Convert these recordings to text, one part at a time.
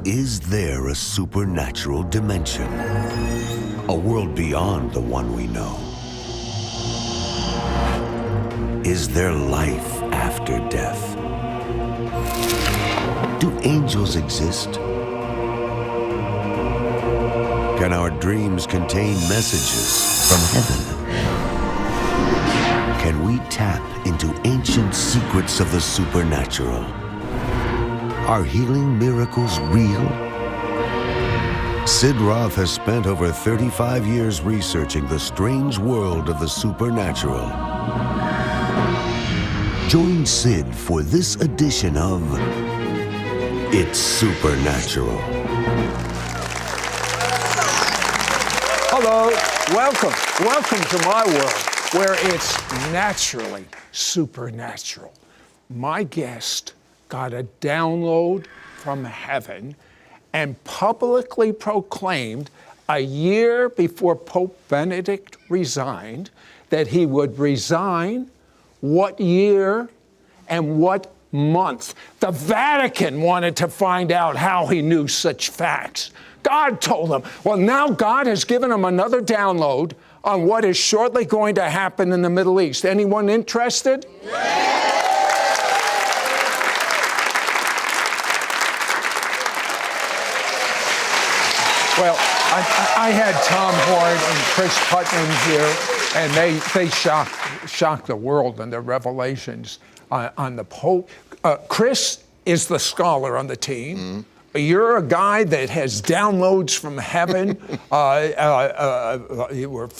Is there a supernatural dimension? A world beyond the one we know? Is there life after death? Do angels exist? Can our dreams contain messages from heaven? Can we tap into ancient secrets of the supernatural? Are healing miracles real? Sid Roth has spent over 35 years researching the strange world of the supernatural. Join Sid for this edition of It's Supernatural. Hello, welcome to my world where it's naturally supernatural. My guest got a download from heaven and publicly proclaimed a year before Pope Benedict resigned that he would resign. What year and what month? The Vatican wanted to find out how he knew such facts. God told him. Well, now God has given him another download on what is shortly going to happen in the Middle East. Anyone interested? Well, I had Tom Horn and Cris Putnam here, and they shocked the world in their revelations on the Pope. Cris is the scholar on the team. Mm-hmm. You're a guy that has downloads from heaven. You were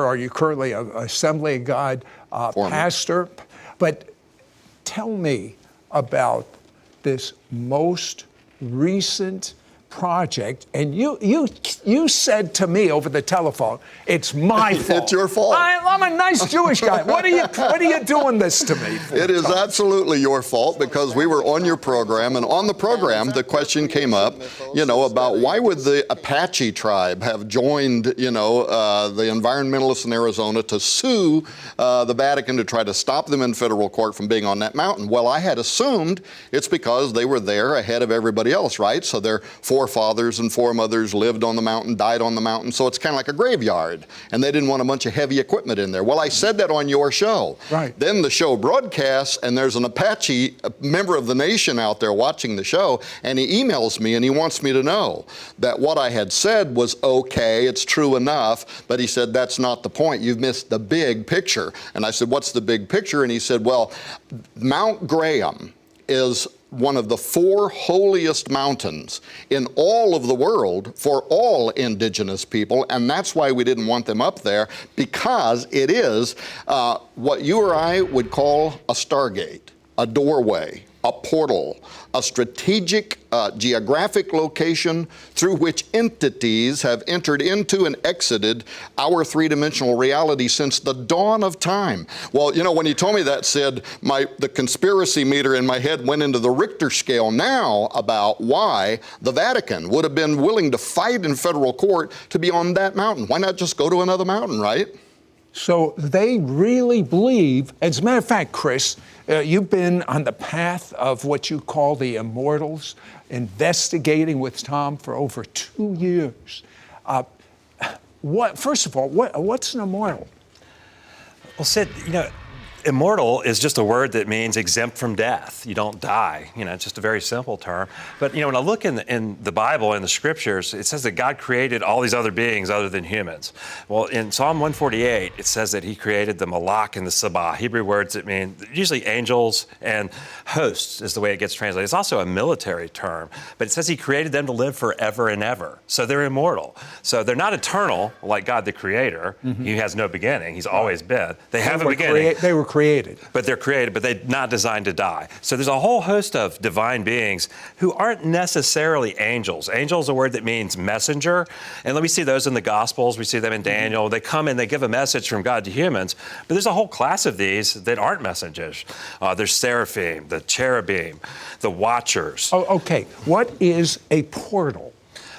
are you currently an Assembly of God pastor? But tell me about this most recent project, and you said to me over the telephone, it's my fault. It's your fault. I'm a nice Jewish guy. What are you doing this to me for? It is absolutely your fault, because we were on your program, and on the program the question came up, about why would the Apache tribe have joined, the environmentalists in Arizona to sue the Vatican to try to stop them in federal court from being on that mountain. Well, I had assumed it's because they were there ahead of everybody else, right? So their forefathers and foremothers lived on the mountain, died on the mountain, so it's kind of like a graveyard, and they didn't want a bunch of heavy equipment in there. Well, I said that on your show. Right. Then the show broadcasts, and there's an Apache, a member of the nation out there watching the show, and he emails me and he wants me to know that what I had said was okay, it's true enough, but he said, that's not the point. You've missed the big picture. And I said, what's the big picture? And he said, well, Mount Graham is one of the 4 holiest mountains in all of the world for all indigenous people, and that's why we didn't want them up there, because it is what you or I would call a stargate, a doorway, a portal, a strategic geographic location through which entities have entered into and exited our 3-dimensional reality since the dawn of time. Well, when you told me that, Sid, the conspiracy meter in my head went into the Richter scale now about why the Vatican would have been willing to fight in federal court to be on that mountain. Why not just go to another mountain, right? So they really believe, as a matter of fact, Cris, you've been on the path of what you call the immortals, investigating with Tom for over 2 years. First of all, what's an immortal? Well, Sid, immortal is just a word that means exempt from death. You don't die. It's just a very simple term. But, when I look in the Bible, in the scriptures, it says that God created all these other beings other than humans. Well, in Psalm 148, it says that he created the Malach and the Sabah, Hebrew words that mean usually angels and hosts is the way it gets translated. It's also a military term, but it says he created them to live forever and ever. So they're immortal. So they're not eternal like God the Creator. Mm-hmm. He has no beginning. He's always been. They have a beginning. They were created. But they're created, but they're not designed to die. So there's a whole host of divine beings who aren't necessarily angels. Angel is a word that means messenger. And we see those in the Gospels. We see them in Daniel. They come and they give a message from God to humans. But there's a whole class of these that aren't messengers. There's seraphim, the cherubim, the watchers. Oh, okay. What is a portal?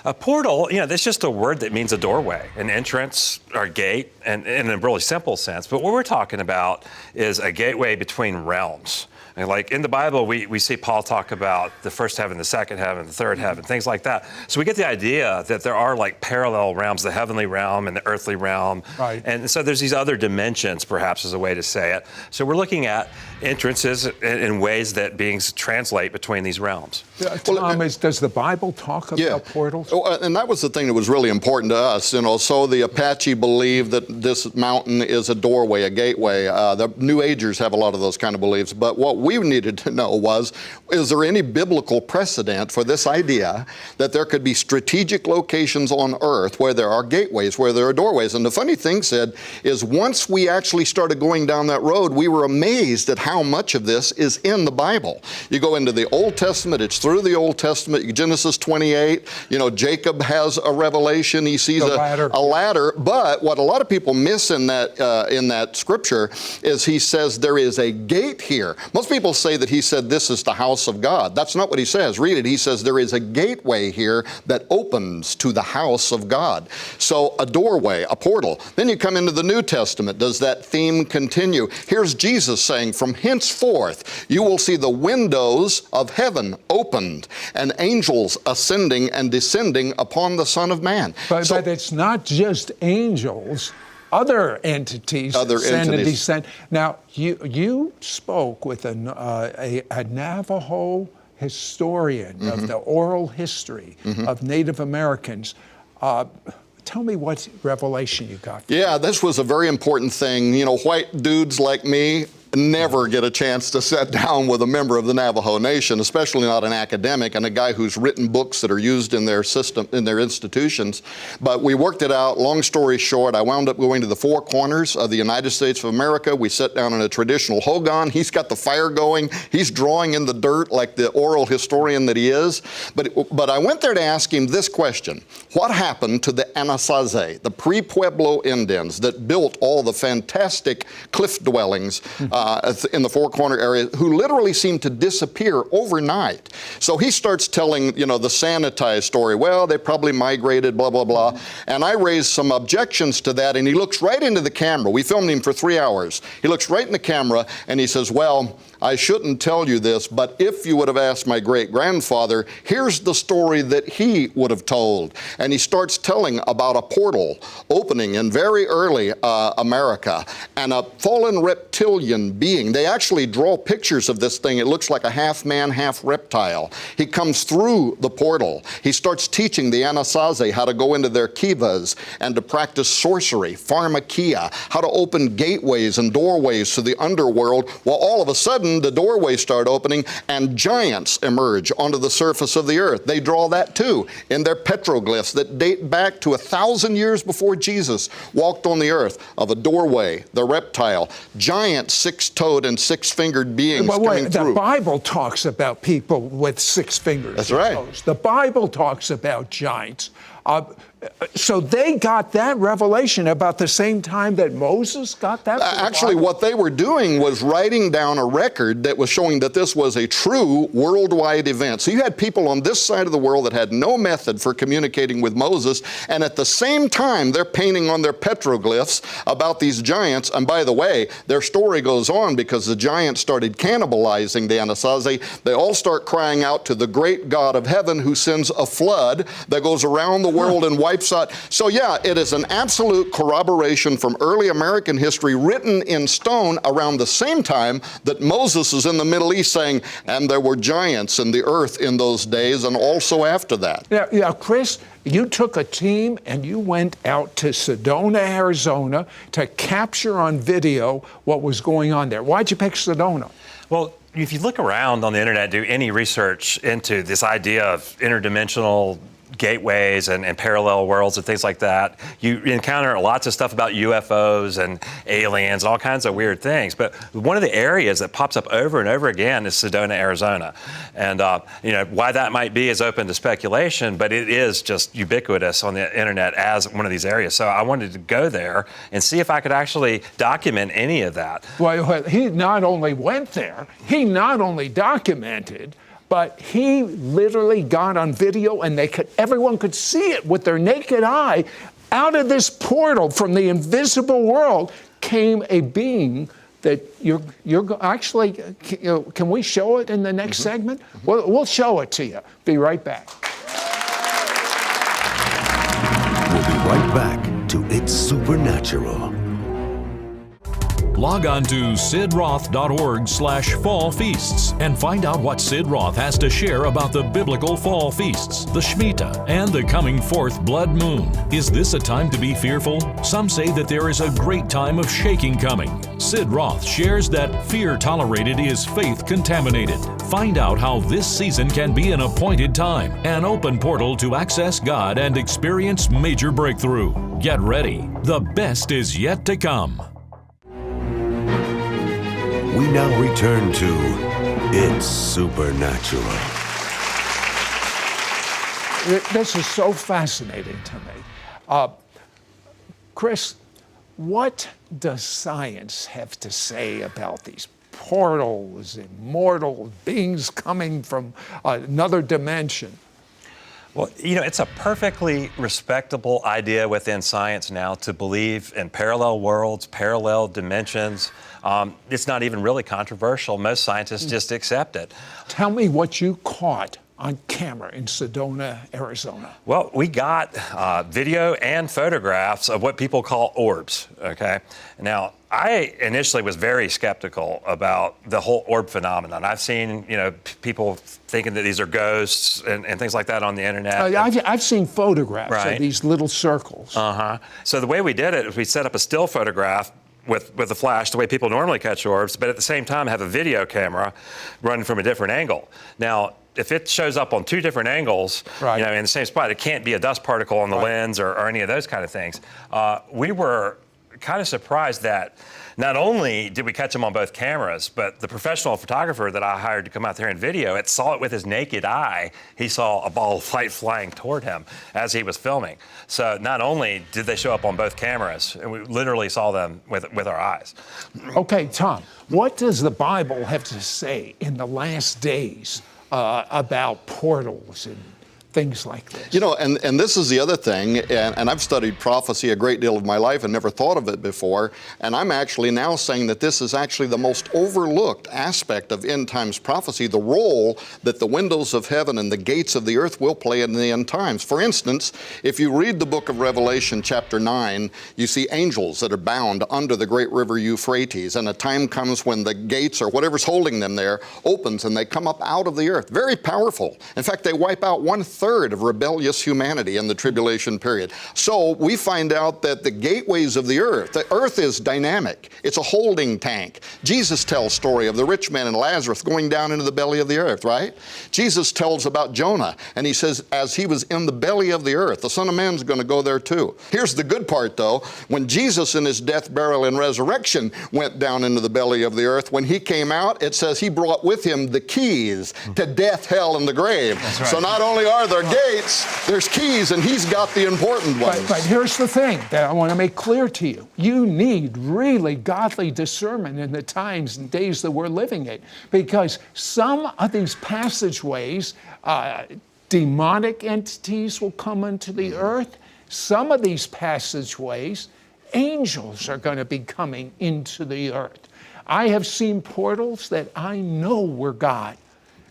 A portal, that's just a word that means a doorway, an entrance or a gate, and in a really simple sense. But what we're talking about is a gateway between realms. And like in the Bible, we see Paul talk about the first heaven, the second heaven, the third heaven, things like that. So we get the idea that there are like parallel realms, the heavenly realm and the earthly realm. Right. And so there's these other dimensions, perhaps is a way to say it. So we're looking at entrances in ways that beings translate between these realms. Tom, does the Bible talk about portals? And that was the thing that was really important to us. So the Apache believe that this mountain is a doorway, a gateway. The New Agers have a lot of those kind of beliefs. But what we needed to know was, is there any biblical precedent for this idea that there could be strategic locations on Earth where there are gateways, where there are doorways? And the funny thing, Sid, is once we actually started going down that road, we were amazed at how much of this is in the Bible. You go into the Old Testament, it's through the Old Testament, Genesis 28, Jacob has a revelation, he sees a ladder. But what a lot of people miss in that scripture is he says there is a gate here. Most people say that he said this is the house of God. That's not what he says. Read it. He says there is a gateway here that opens to the house of God. So a doorway, a portal. Then you come into the New Testament. Does that theme continue? Here's Jesus saying, from henceforth you will see the windows of heaven opened and angels ascending and descending upon the Son of Man. But it's not just angels. Other entities ascend and descend. Now, you spoke with a Navajo historian of the oral history of Native Americans. Tell me what revelation you got. Yeah, this was a very important thing. White dudes like me never get a chance to sit down with a member of the Navajo Nation, especially not an academic and a guy who's written books that are used in their system, in their institutions. But we worked it out. Long story short, I wound up going to the four corners of the United States of America. We sat down in a traditional hogan. He's got the fire going. He's drawing in the dirt like the oral historian that he is. But I went there to ask him this question. What happened to the Anasazi, the pre-Pueblo Indians that built all the fantastic cliff dwellings in the Four Corner area, who literally seemed to disappear overnight? So he starts telling, the sanitized story. Well, they probably migrated, blah, blah, blah. And I raised some objections to that, and he looks right into the camera. We filmed him for 3 hours. He looks right in the camera, and he says, well, I shouldn't tell you this, but if you would have asked my great-grandfather, here's the story that he would have told. And he starts telling about a portal opening in very early America, and a fallen reptilian being. They actually draw pictures of this thing. It looks like a half man, half reptile. He comes through the portal. He starts teaching the Anasazi how to go into their kivas and to practice sorcery, pharmakia, how to open gateways and doorways to the underworld. Well, all of a sudden, the doorways start opening and giants emerge onto the surface of the earth. They draw that too in their petroglyphs that date back to 1,000 years before Jesus walked on the earth, of a doorway, the reptile, giant six-toed and six-fingered beings coming through. The Bible talks about people with 6 fingers. That's right. Toes. The Bible talks about giants. So they got that revelation about the same time that Moses got that? Actually, what they were doing was writing down a record that was showing that this was a true worldwide event. So you had people on this side of the world that had no method for communicating with Moses, and at the same time, they're painting on their petroglyphs about these giants. And by the way, their story goes on because the giants started cannibalizing the Anasazi. They all start crying out to the great God of heaven, who sends a flood that goes around the world and wipes out. So yeah, it is an absolute corroboration from early American history, written in stone around the same time that Moses is in the Middle East saying, and there were giants in the earth in those days, and also after that. Yeah, Cris, you took a team and you went out to Sedona, Arizona to capture on video what was going on there. Why'd you pick Sedona? Well, if you look around on the internet, do any research into this idea of interdimensional gateways and parallel worlds and things like that, you encounter lots of stuff about UFOs and aliens and all kinds of weird things. But one of the areas that pops up over and over again is Sedona, Arizona. And why that might be is open to speculation, but it is just ubiquitous on the internet as one of these areas. So I wanted to go there and see if I could actually document any of that. Well, he not only went there, he not only documented, but he literally got on video, and everyone could see it with their naked eye. Out of this portal from the invisible world came a being that actually, can we show it in the next segment? We'll show it to you. Be right back. We'll be right back to It's Supernatural. Log on to sidroth.org/fall feasts and find out what Sid Roth has to share about the biblical fall feasts, the Shemitah, and the coming fourth blood moon. Is this a time to be fearful? Some say that there is a great time of shaking coming. Sid Roth shares that fear tolerated is faith contaminated. Find out how this season can be an appointed time, an open portal to access God and experience major breakthrough. Get ready. The best is yet to come. We now return to It's Supernatural. This is so fascinating to me. Cris, what does science have to say about these portals, immortal beings coming from another dimension? Well, it's a perfectly respectable idea within science now to believe in parallel worlds, parallel dimensions. It's not even really controversial. Most scientists just accept it. Tell me what you caught on camera in Sedona, Arizona. Well, we got video and photographs of what people call orbs, okay? Now, I initially was very skeptical about the whole orb phenomenon. I've seen, people thinking that these are ghosts and things like that on the internet. I've seen photographs Right. of these little circles. So the way we did it is we set up a still photograph with a flash, the way people normally catch orbs, but at the same time have a video camera running from a different angle. Now, if it shows up on two different angles, Right. In the same spot, it can't be a dust particle on the lens or any of those kind of things. We were kind of surprised that not only did we catch them on both cameras, but the professional photographer that I hired to come out there and video it saw it with his naked eye. He saw a ball of light flying toward him as he was filming. So not only did they show up on both cameras, and we literally saw them with our eyes. Okay, Tom, what does the Bible have to say in the last days about portals and things like this? And this is the other thing, and I've studied prophecy a great deal of my life and never thought of it before, and I'm actually now saying that this is actually the most overlooked aspect of end times prophecy, the role that the windows of heaven and the gates of the earth will play in the end times. For instance, if you read the book of Revelation chapter 9, you see angels that are bound under the great river Euphrates, and a time comes when the gates or whatever's holding them there opens and they come up out of the earth. Very powerful. In fact, they wipe out 1/3 of rebellious humanity in the tribulation period. So we find out that the gateways of the earth is dynamic. It's a holding tank. Jesus tells story of the rich man and Lazarus going down into the belly of the earth, right? Jesus tells about Jonah, and he says, as he was in the belly of the earth, the Son of Man's going to go there too. Here's the good part though. When Jesus in his death, burial, and resurrection went down into the belly of the earth, when he came out, it says he brought with him the keys to death, hell, and the grave. That's right. So not only are there gates, there's keys, and he's got the important ones. But here's the thing that I want to make clear to you. You need really godly discernment in the times and days that we're living in, because some of these passageways, demonic entities will come into the earth. Some of these passageways, angels are going to be coming into the earth. I have seen portals that I know were God.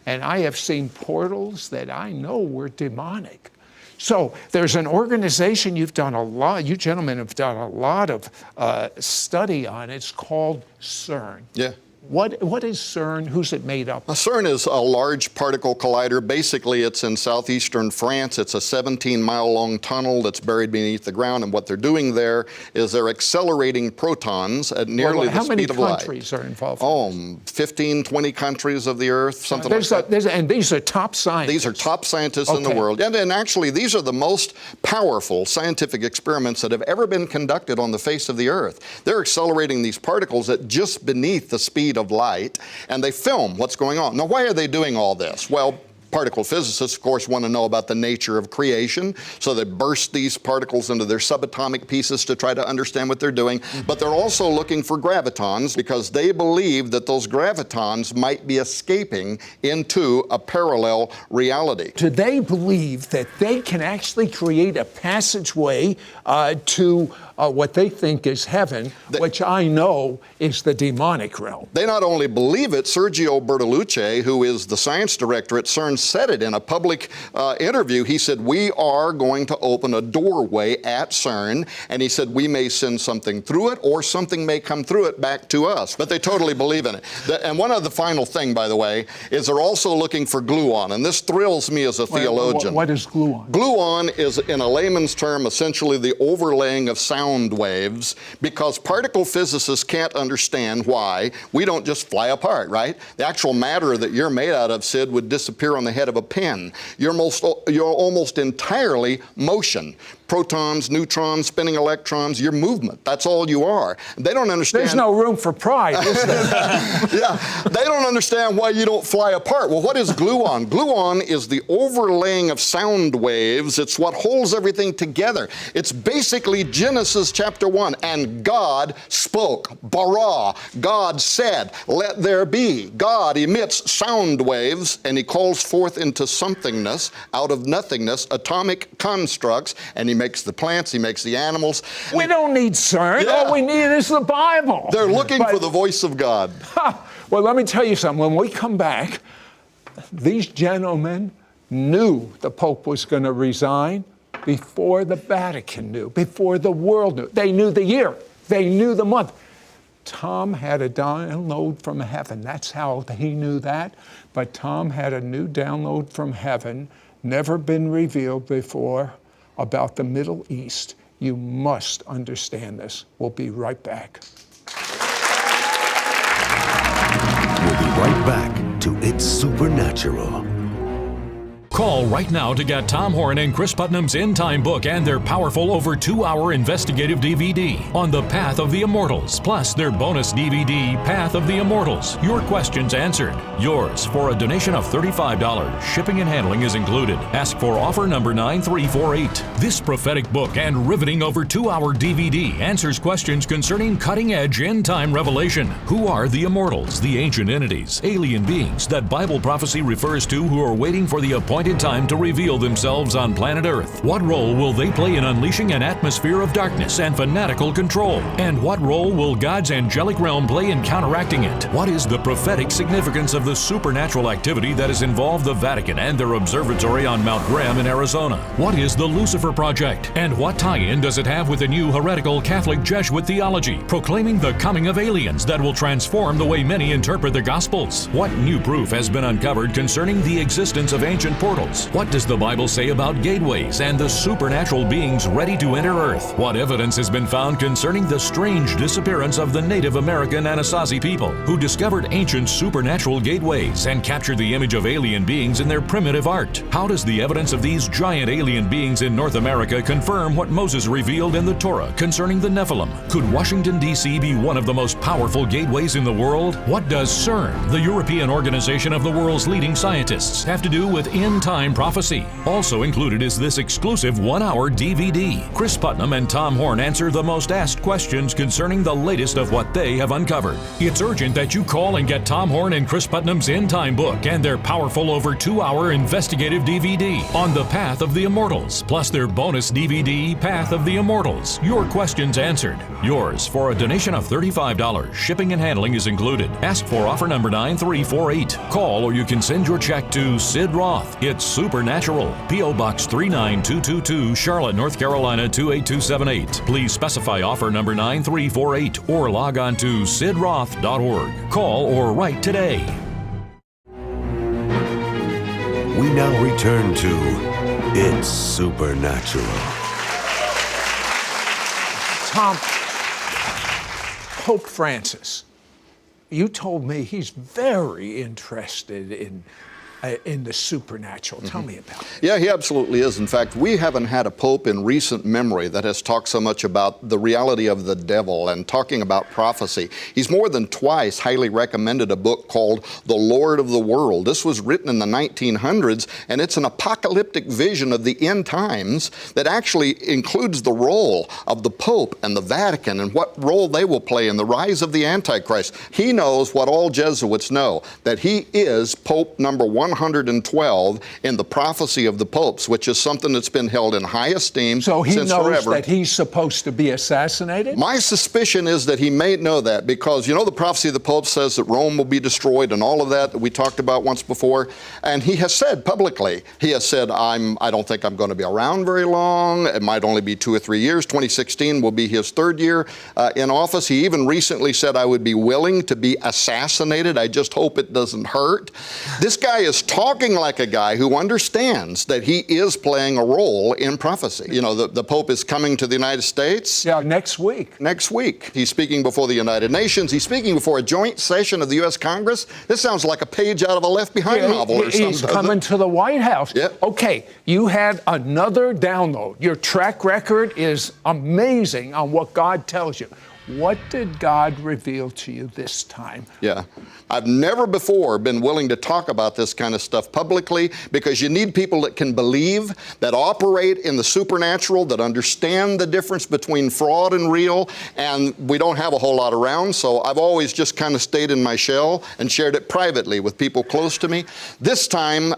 And I have seen portals that I know were demonic. So there's an organization you gentlemen have done a lot of study on. It's called CERN. Yeah. What is CERN? Who's it made up of? CERN is a large particle collider. Basically, it's in southeastern France. It's a 17-mile-long tunnel that's buried beneath the ground, and what they're doing there is they're accelerating protons at nearly the speed of light. How many countries are involved? 15, 20 countries of the Earth, something like that. And these are top scientists. These are top scientists in the world. And actually, these are the most powerful scientific experiments that have ever been conducted on the face of the Earth. They're accelerating these particles at just beneath the speed of light, and they film what's going on. Now, why are they doing all this? Well, particle physicists, of course, want to know about the nature of creation, so they burst these particles into their subatomic pieces to try to understand what they're doing. But they're also looking for gravitons because they believe that those gravitons might be escaping into a parallel reality. Do they believe that they can actually create a passageway to what they think is heaven, which I know is the demonic realm? They not only believe it, Sergio Bertolucci, who is the science director at CERN, said it in a public interview. He said, we are going to open a doorway at CERN, and he said, we may send something through it, or something may come through it back to us. But they totally believe in it. And one other final thing, by the way, is they're also looking for gluon, and this thrills me as a theologian. What is gluon? Gluon is, in a layman's term, essentially the overlaying of sound waves, because particle physicists can't understand why we don't just fly apart, right? The actual matter that you're made out of, Sid, would disappear on the head of a pin. You're almost entirely motion. Protons, neutrons, spinning electrons, your movement. That's all you are. They don't understand. There's no room for pride, is there? Yeah, they don't understand why you don't fly apart. Well, what is gluon? Gluon is the overlaying of sound waves. It's what holds everything together. It's basically Genesis chapter 1. And God spoke. Bara. God said, let there be. God emits sound waves, and he calls forth into somethingness, out of nothingness, atomic constructs, and he makes the plants, he makes the animals. We don't need CERN. Yeah. All we need is the Bible. They're looking for the voice of God. Well, let me tell you something. When we come back, these gentlemen knew the Pope was going to resign before the Vatican knew, before the world knew. They knew the year. They knew the month. Tom had a download from heaven. That's how he knew that. But Tom had a new download from heaven, never been revealed before, about the Middle East. You must understand this. We'll be right back. We'll be right back to It's Supernatural. Call right now to get Tom Horn and Cris Putnam's End Time book and their powerful over 2-hour investigative DVD on the Path of the Immortals, plus their bonus DVD, Path of the Immortals. Your questions answered. Yours for a donation of $35. Shipping and handling is included. Ask for offer number 9348. This prophetic book and riveting over 2-hour DVD answers questions concerning cutting-edge end-time revelation. Who are the Immortals, the ancient entities, alien beings that Bible prophecy refers to who are waiting for the appointed time to reveal themselves on planet Earth? What role will they play in unleashing an atmosphere of darkness and fanatical control? And what role will God's angelic realm play in counteracting it? What is the prophetic significance of the supernatural activity that has involved the Vatican and their observatory on Mount Graham in Arizona? What is the Lucifer Project? And what tie-in does it have with the new heretical Catholic Jesuit theology, proclaiming the coming of aliens that will transform the way many interpret the Gospels? What new proof has been uncovered concerning the existence of ancient portals? What does the Bible say about gateways and the supernatural beings ready to enter Earth? What evidence has been found concerning the strange disappearance of the Native American Anasazi people who discovered ancient supernatural gateways and captured the image of alien beings in their primitive art? How does the evidence of these giant alien beings in North America confirm what Moses revealed in the Torah concerning the Nephilim? Could Washington, D.C. be one of the most powerful gateways in the world? What does CERN, the European organization of the world's leading scientists, have to do with end-time prophecy? Also included is this exclusive 1-hour DVD. Cris Putnam and Tom Horn answer the most asked questions concerning the latest of what they have uncovered. It's urgent that you call and get Tom Horn and Cris Putnam's End Time book and their powerful over 2-hour investigative DVD on the Path of the Immortals, plus their bonus DVD, Path of the Immortals. Your questions answered. Yours for a donation of $35. Shipping and handling is included. Ask for offer number 9348. Call or you can send your check to Sid Roth. It's Supernatural. P.O. Box 39222, Charlotte, North Carolina 28278. Please specify offer number 9348 or log on to sidroth.org. Call or write today. We now return to It's Supernatural. Tom, Pope Francis, you told me he's very interested in in the supernatural. Tell me about it. Yeah, he absolutely is. In fact, we haven't had a pope in recent memory that has talked so much about the reality of the devil and talking about prophecy. He's more than twice highly recommended a book called The Lord of the World. This was written in the 1900s, and it's an apocalyptic vision of the end times that actually includes the role of the Pope and the Vatican and what role they will play in the rise of the Antichrist. He knows what all Jesuits know, that he is Pope number 112 in the prophecy of the popes, which is something that's been held in high esteem So he since knows forever. that he's supposed to be assassinated? My suspicion is that he may know that because, the prophecy of the Pope says that Rome will be destroyed and all of that we talked about once before. And he has said publicly, he has said, I don't think I'm going to be around very long. It might only be 2 or 3 years. 2016 will be his third year in office. He even recently said, I would be willing to be assassinated. I just hope it doesn't hurt. This guy is talking like a guy who understands that he is playing a role in prophecy. The Pope is coming to the United States. Yeah, next week. Next week. He's speaking before the United Nations. He's speaking before a joint session of the U.S. Congress. This sounds like a page out of a Left Behind novel or something. He's coming to the White House. Yep. Okay, you had another download. Your track record is amazing on what God tells you. What did God reveal to you this time? Yeah. I've never before been willing to talk about this kind of stuff publicly because you need people that can believe, that operate in the supernatural, that understand the difference between fraud and real, and we don't have a whole lot around, so I've always just kind of stayed in my shell and shared it privately with people close to me. This time,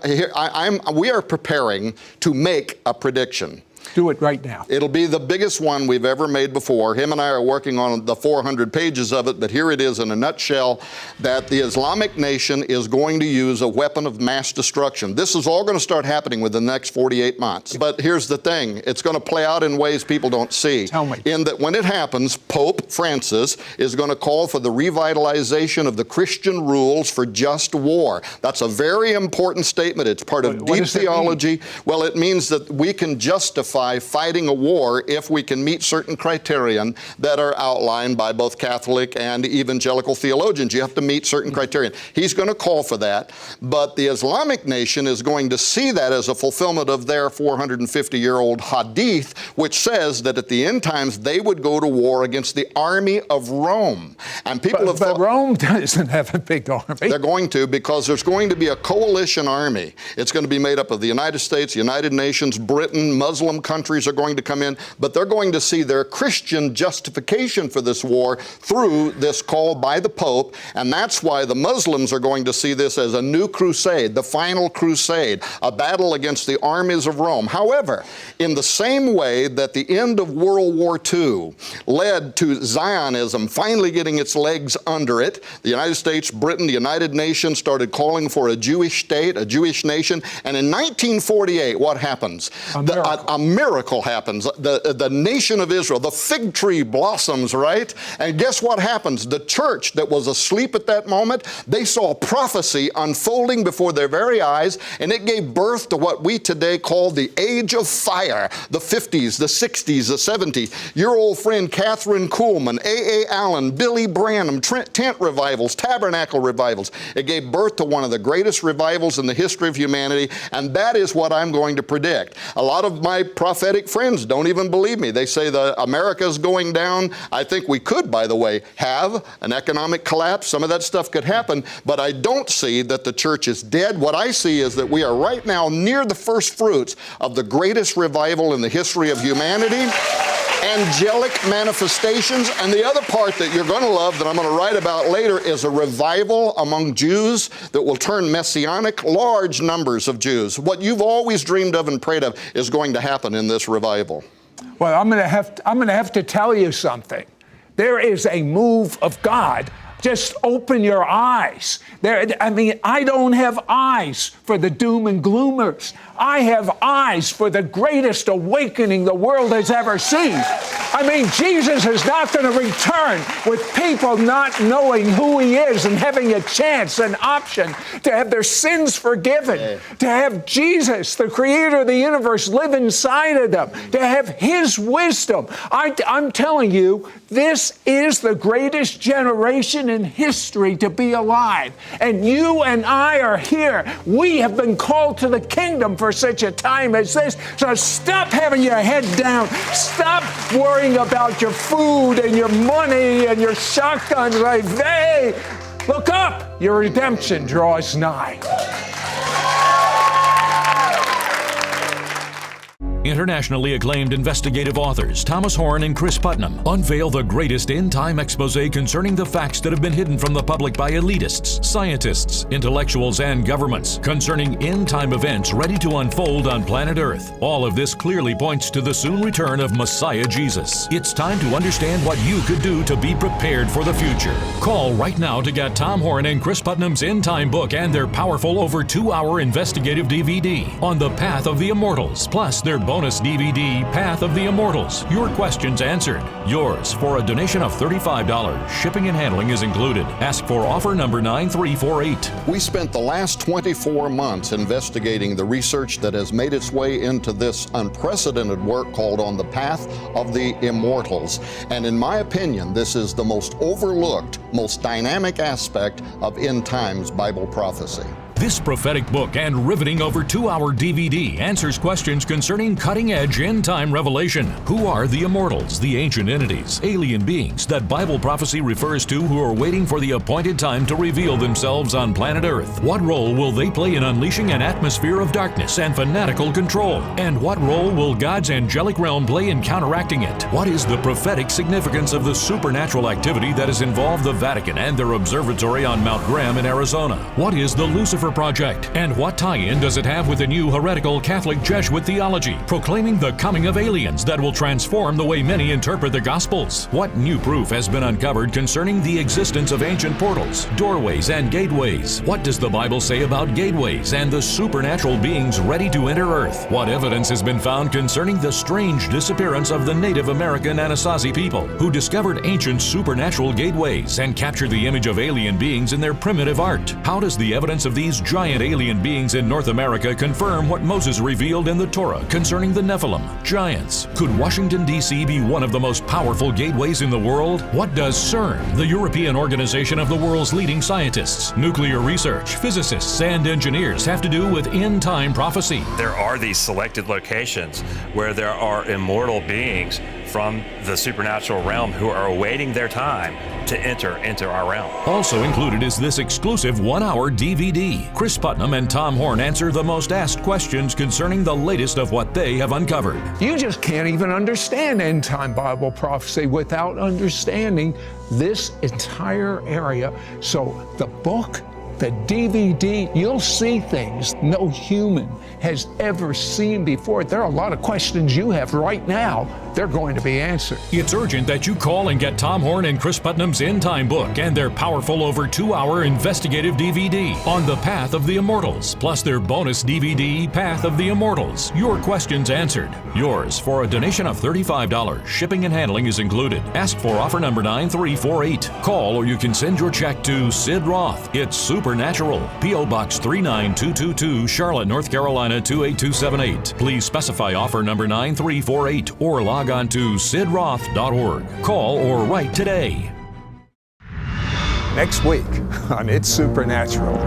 we are preparing to make a prediction. Do it right now. It'll be the biggest one we've ever made before. Him and I are working on the 400 pages of it, but here it is in a nutshell, that the Islamic nation is going to use a weapon of mass destruction. This is all going to start happening within the next 48 months. But here's the thing. It's going to play out in ways people don't see. Tell me. In that when it happens, Pope Francis is going to call for the revitalization of the Christian rules for just war. That's a very important statement. It's part of deep theology. Well, it means that we can justify fighting a war if we can meet certain criterion that are outlined by both Catholic and evangelical theologians. You have to meet certain criterion. He's going to call for that, but the Islamic nation is going to see that as a fulfillment of their 450-year-old hadith, which says that at the end times they would go to war against the army of Rome. And people have thought, but Rome doesn't have a big army. They're going to, because there's going to be a coalition army. It's going to be made up of the United States, United Nations, Britain, Muslim countries are going to come in, but they're going to see their Christian justification for this war through this call by the Pope, and that's why the Muslims are going to see this as a new crusade, the final crusade, a battle against the armies of Rome. However, in the same way that the end of World War II led to Zionism finally getting its legs under it, the United States, Britain, the United Nations started calling for a Jewish state, a Jewish nation, and in 1948, what happens? A miracle happens. The nation of Israel, the fig tree blossoms, right? And guess what happens? The church that was asleep at that moment, they saw prophecy unfolding before their very eyes, and it gave birth to what we today call the Age of Fire, the 50s, the 60s, the 70s. Your old friend Catherine Kuhlman, A.A. Allen, Billy Branham, tent revivals, tabernacle revivals. It gave birth to one of the greatest revivals in the history of humanity, and that is what I'm going to predict. A lot of my prophetic friends don't even believe me. They say that America's going down. I think we could, by the way, have an economic collapse. Some of that stuff could happen, but I don't see that the church is dead. What I see is that we are right now near the first fruits of the greatest revival in the history of humanity. Angelic manifestations, and the other part that you're going to love that I'm going to write about later is a revival among Jews that will turn messianic, large numbers of Jews. What you've always dreamed of and prayed of is going to happen in this revival. Well, I'm going to have to tell you something. There is a move of God. Just open your eyes. I don't have eyes for the doom and gloomers. I have eyes for the greatest awakening the world has ever seen. Jesus is not going to return with people not knowing who he is and having a chance, an option to have their sins forgiven, to have Jesus, the creator of the universe, live inside of them, to have his wisdom. I'm telling you, this is the greatest generation reason in history to be alive. And you and I are here. We have been called to the kingdom for such a time as this. So stop having your head down. Stop worrying about your food and your money and your shotguns. Like, hey, look up. Your redemption draws nigh. Internationally acclaimed investigative authors Thomas Horn and Cris Putnam unveil the greatest end-time exposé concerning the facts that have been hidden from the public by elitists, scientists, intellectuals, and governments concerning end-time events ready to unfold on planet Earth. All of this clearly points to the soon return of Messiah Jesus. It's time to understand what you could do to be prepared for the future. Call right now to get Tom Horn and Cris Putnam's end-time book and their powerful over 2-hour investigative DVD on the path of the immortals, plus their bonus DVD, Path of the Immortals. Your questions answered. Yours for a donation of $35. Shipping and handling is included. Ask for offer number 9348. We spent the last 24 months investigating the research that has made its way into this unprecedented work called On the Path of the Immortals. And in my opinion, this is the most overlooked, most dynamic aspect of end times Bible prophecy. This prophetic book and riveting over 2-hour DVD answers questions concerning cutting-edge end-time revelation. Who are the immortals, the ancient entities, alien beings that Bible prophecy refers to who are waiting for the appointed time to reveal themselves on planet Earth? What role will they play in unleashing an atmosphere of darkness and fanatical control? And what role will God's angelic realm play in counteracting it? What is the prophetic significance of the supernatural activity that has involved the Vatican and their observatory on Mount Graham in Arizona? What is the Lucifer Project, and what tie-in does it have with the new heretical Catholic Jesuit theology proclaiming the coming of aliens that will transform the way many interpret the Gospels? What new proof has been uncovered concerning the existence of ancient portals, doorways, and gateways? What does the Bible say about gateways and the supernatural beings ready to enter Earth? What evidence has been found concerning the strange disappearance of the Native American Anasazi people who discovered ancient supernatural gateways and captured the image of alien beings in their primitive art? How does the evidence of these giant alien beings in North America confirm what Moses revealed in the Torah concerning the Nephilim, giants? Could Washington, D.C. be one of the most powerful gateways in the world? What does CERN, the European organization of the world's leading scientists, nuclear research, physicists, and engineers, have to do with end-time prophecy? There are these selected locations where there are immortal beings from the supernatural realm who are awaiting their time to enter into our realm. Also included is this exclusive 1-hour DVD. Cris Putnam and Tom Horn answer the most asked questions concerning the latest of what they have uncovered. You just can't even understand end-time Bible prophecy without understanding this entire area. So the book, the DVD, you'll see things no human has ever seen before. There are a lot of questions you have right now. They're going to be answered. It's urgent that you call and get Tom Horn and Cris Putnam's End Time book and their powerful over 2-hour investigative DVD on the Path of the Immortals, plus their bonus DVD, Path of the Immortals. Your questions answered. Yours for a donation of $35. Shipping and handling is included. Ask for offer number 9348. Call or you can send your check to Sid Roth. It's Supernatural. P.O. Box 39222, Charlotte, North Carolina 28278. Please specify offer number 9348 or log on to sidroth.org. Call or write today. Next week on It's Supernatural,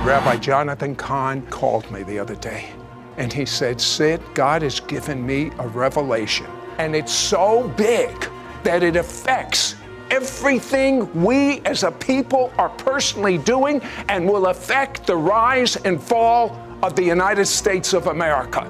Rabbi Jonathan Cahn called me the other day and he said, Sid, God has given me a revelation and it's so big that it affects everything we as a people are personally doing and will affect the rise and fall of the United States of America.